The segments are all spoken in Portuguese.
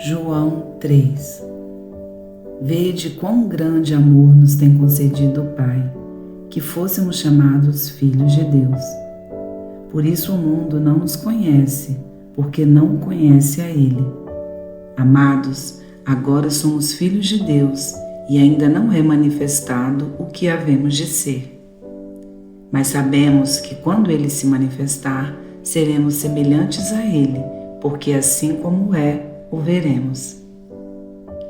João 3. Vede quão grande amor nos tem concedido o Pai, que fôssemos chamados filhos de Deus. Por isso o mundo não nos conhece, porque não o conhece a Ele. Amados, agora somos filhos de Deus e ainda não é manifestado o que havemos de ser. Mas sabemos que quando Ele se manifestar, seremos semelhantes a Ele, porque assim como é, o veremos.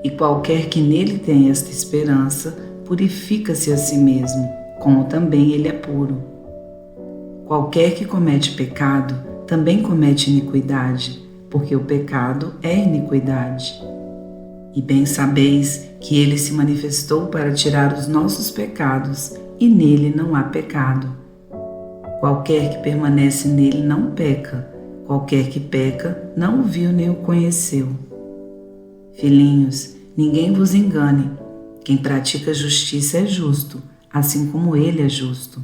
E qualquer que nele tem esta esperança, purifica-se a si mesmo, como também ele é puro. Qualquer que comete pecado, também comete iniquidade, porque o pecado é iniquidade. E bem sabeis que ele se manifestou para tirar os nossos pecados, e nele não há pecado. Qualquer que permanece nele não peca, qualquer que peca não o viu nem o conheceu. Filhinhos, ninguém vos engane. Quem pratica justiça é justo, assim como ele é justo.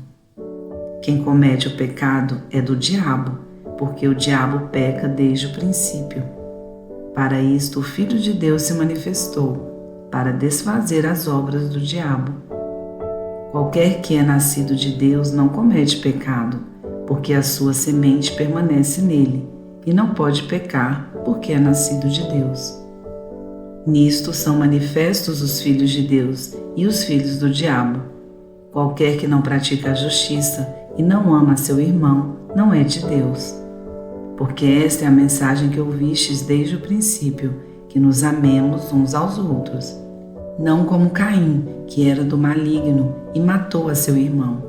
Quem comete o pecado é do diabo, porque o diabo peca desde o princípio. Para isto o Filho de Deus se manifestou, para desfazer as obras do diabo. Qualquer que é nascido de Deus não comete pecado, porque a sua semente permanece nele, e não pode pecar, porque é nascido de Deus. Nisto são manifestos os filhos de Deus e os filhos do diabo. Qualquer que não pratica a justiça e não ama seu irmão, não é de Deus. Porque esta é a mensagem que ouvistes desde o princípio, que nos amemos uns aos outros. Não como Caim, que era do maligno e matou a seu irmão.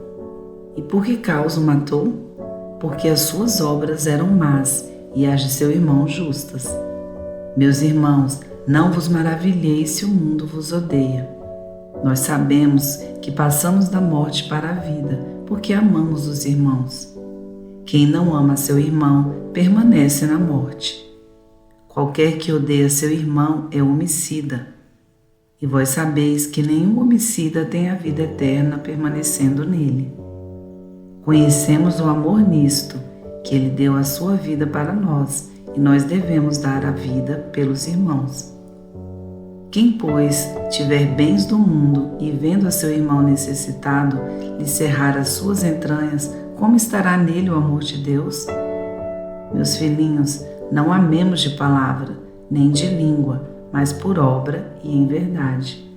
E por que causa o matou? Porque as suas obras eram más e as de seu irmão justas. Meus irmãos, não vos maravilheis se o mundo vos odeia. Nós sabemos que passamos da morte para a vida, porque amamos os irmãos. Quem não ama seu irmão permanece na morte. Qualquer que odeia seu irmão é homicida. E vós sabeis que nenhum homicida tem a vida eterna permanecendo nele. Conhecemos o amor nisto, que ele deu a sua vida para nós, e nós devemos dar a vida pelos irmãos. Quem, pois, tiver bens do mundo e vendo a seu irmão necessitado lhe cerrar as suas entranhas, como estará nele o amor de Deus? Meus filhinhos, não amemos de palavra, nem de língua, mas por obra e em verdade.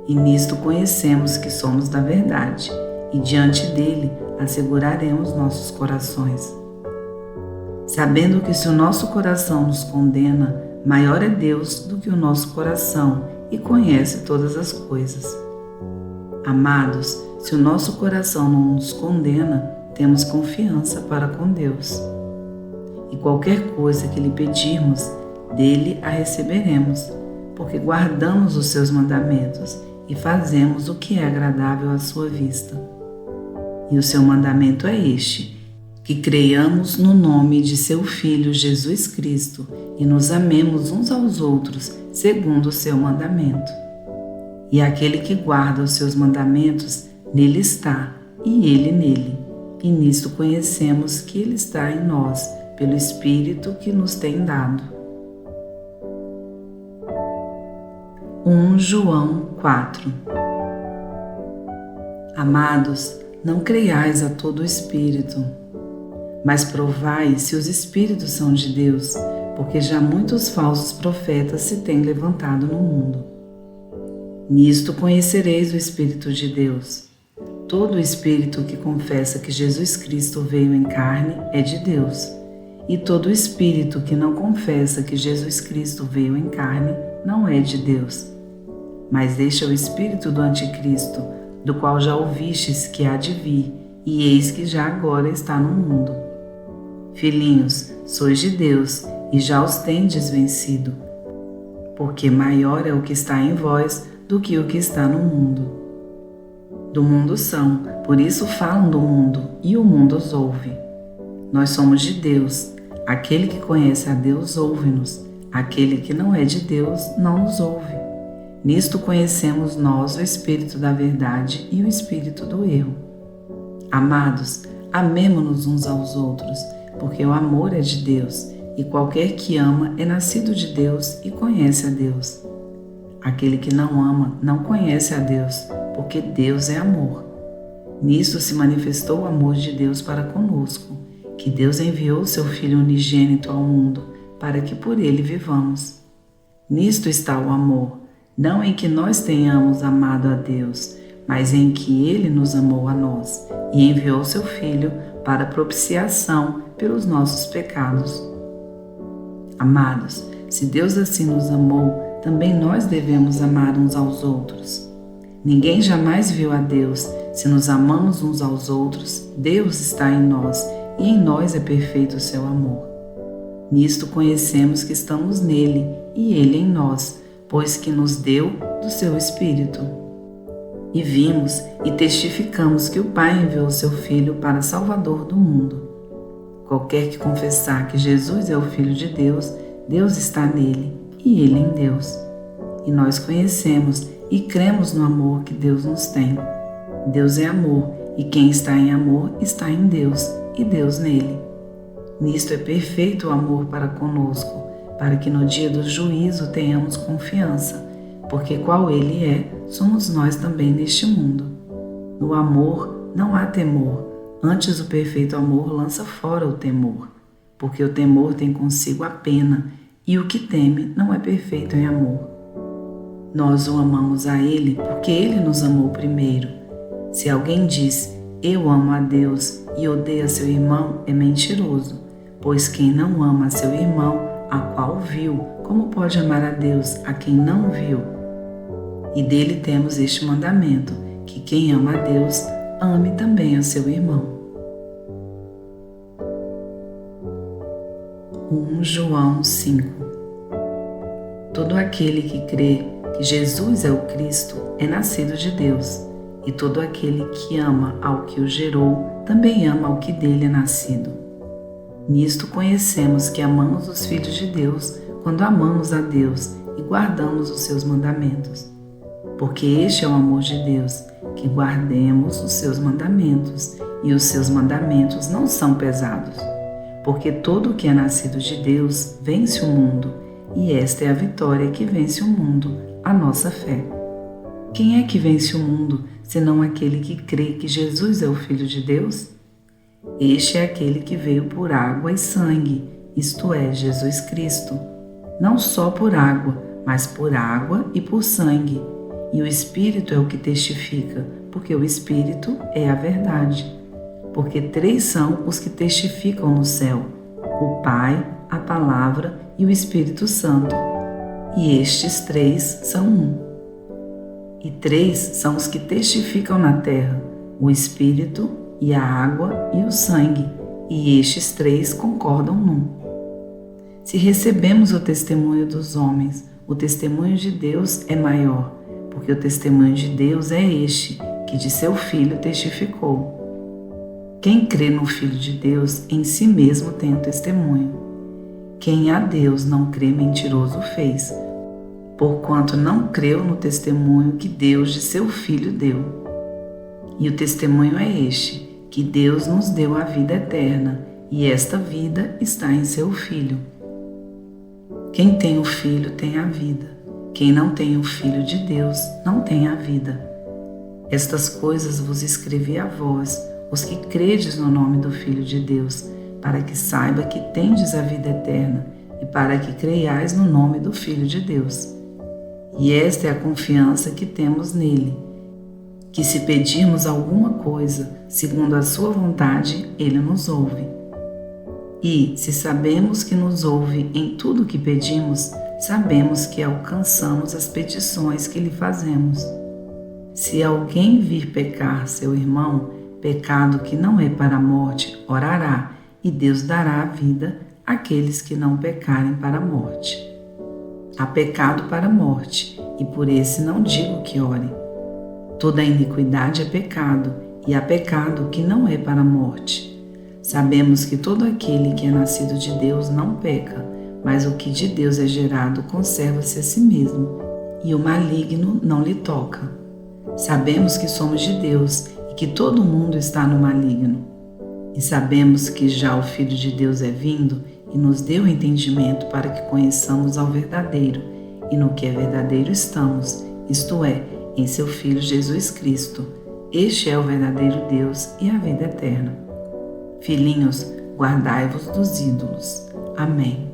E nisto conhecemos que somos da verdade, e diante dele asseguraremos nossos corações. Sabendo que se o nosso coração nos condena, maior é Deus do que o nosso coração e conhece todas as coisas. Amados, se o nosso coração não nos condena, temos confiança para com Deus. E qualquer coisa que lhe pedirmos, dele a receberemos, porque guardamos os seus mandamentos e fazemos o que é agradável à sua vista. E o seu mandamento é este: que creiamos no nome de seu Filho Jesus Cristo e nos amemos uns aos outros segundo o seu mandamento. E aquele que guarda os seus mandamentos, nele está, e ele nele. E nisto conhecemos que ele está em nós, pelo Espírito que nos tem dado. 1 João 4. Amados, não creiais a todo o espírito, mas provai se os espíritos são de Deus, porque já muitos falsos profetas se têm levantado no mundo. Nisto conhecereis o Espírito de Deus. Todo espírito que confessa que Jesus Cristo veio em carne é de Deus, e todo espírito que não confessa que Jesus Cristo veio em carne não é de Deus. Mas este é o espírito do anticristo, do qual já ouvistes que há de vir, e eis que já agora está no mundo. Filhinhos, sois de Deus, e já os tendes vencido, porque maior é o que está em vós do que o que está no mundo. Do mundo são, por isso falam do mundo, e o mundo os ouve. Nós somos de Deus. Aquele que conhece a Deus ouve-nos, aquele que não é de Deus não nos ouve. Nisto conhecemos nós o Espírito da verdade e o Espírito do erro. Amados, amemo-nos uns aos outros, porque o amor é de Deus, e qualquer que ama é nascido de Deus e conhece a Deus. Aquele que não ama não conhece a Deus, porque Deus é amor. Nisto se manifestou o amor de Deus para conosco, que Deus enviou seu Filho unigênito ao mundo, para que por ele vivamos. Nisto está o amor, não em que nós tenhamos amado a Deus, mas em que Ele nos amou a nós e enviou seu Filho para propiciação pelos nossos pecados. Amados, se Deus assim nos amou, também nós devemos amar uns aos outros. Ninguém jamais viu a Deus. Se nos amamos uns aos outros, Deus está em nós e em nós é perfeito o seu amor. Nisto conhecemos que estamos nele e ele em nós, pois que nos deu do seu Espírito. E vimos e testificamos que o Pai enviou seu Filho para Salvador do mundo. Qualquer que confessar que Jesus é o Filho de Deus, Deus está nele e ele em Deus. E nós conhecemos e cremos no amor que Deus nos tem. Deus é amor, e quem está em amor está em Deus e Deus nele. Nisto é perfeito o amor para conosco, para que no dia do juízo tenhamos confiança, porque qual ele é, somos nós também neste mundo. No amor não há temor, antes o perfeito amor lança fora o temor, porque o temor tem consigo a pena, e o que teme não é perfeito em amor. Nós o amamos a ele porque ele nos amou primeiro. Se alguém diz, eu amo a Deus e odeia seu irmão, é mentiroso, pois quem não ama a seu irmão, a qual viu, como pode amar a Deus a quem não viu? E dele temos este mandamento, que quem ama a Deus, ame também a seu irmão. 1 João 5. Todo aquele que crê que Jesus é o Cristo é nascido de Deus, e todo aquele que ama ao que o gerou também ama ao que dele é nascido. Nisto conhecemos que amamos os filhos de Deus quando amamos a Deus e guardamos os seus mandamentos. Porque este é o amor de Deus, que guardemos os seus mandamentos, e os seus mandamentos não são pesados. Porque todo o que é nascido de Deus vence o mundo, e esta é a vitória que vence o mundo, a nossa fé. Quem é que vence o mundo, senão aquele que crê que Jesus é o Filho de Deus? Este é aquele que veio por água e sangue, isto é, Jesus Cristo. Não só por água, mas por água e por sangue. E o Espírito é o que testifica, porque o Espírito é a verdade. Porque 3 são os que testificam no céu: o Pai, a Palavra e o Espírito Santo. E estes 3 são um. E 3 são os que testificam na terra: o Espírito, e a água e o sangue, e estes 3 concordam num. Se recebemos o testemunho dos homens, o testemunho de Deus é maior, porque o testemunho de Deus é este, que de seu Filho testificou. Quem crê no Filho de Deus, em si mesmo tem o testemunho. Quem a Deus não crê, mentiroso fez, porquanto não creu no testemunho que Deus de seu Filho deu. E o testemunho é este, que Deus nos deu a vida eterna, e esta vida está em seu Filho. Quem tem o Filho tem a vida. Quem não tem o Filho de Deus não tem a vida. Estas coisas vos escrevi a vós, os que credes no nome do Filho de Deus, para que saiba que tendes a vida eterna, e para que creiais no nome do Filho de Deus. E esta é a confiança que temos nele, que se pedirmos alguma coisa, segundo a sua vontade, ele nos ouve. E, se sabemos que nos ouve em tudo o que pedimos, sabemos que alcançamos as petições que lhe fazemos. Se alguém vir pecar seu irmão, pecado que não é para a morte, orará, e Deus dará a vida àqueles que não pecarem para a morte. Há pecado para a morte, e por esse não digo que ore. Toda iniquidade é pecado, e há pecado que não é para a morte. Sabemos que todo aquele que é nascido de Deus não peca, mas o que de Deus é gerado conserva-se a si mesmo, e o maligno não lhe toca. Sabemos que somos de Deus e que todo mundo está no maligno. E sabemos que já o Filho de Deus é vindo e nos deu entendimento para que conheçamos ao verdadeiro, e no que é verdadeiro estamos, isto é, em seu Filho Jesus Cristo. Este é o verdadeiro Deus e a vida eterna. Filhinhos, guardai-vos dos ídolos. Amém.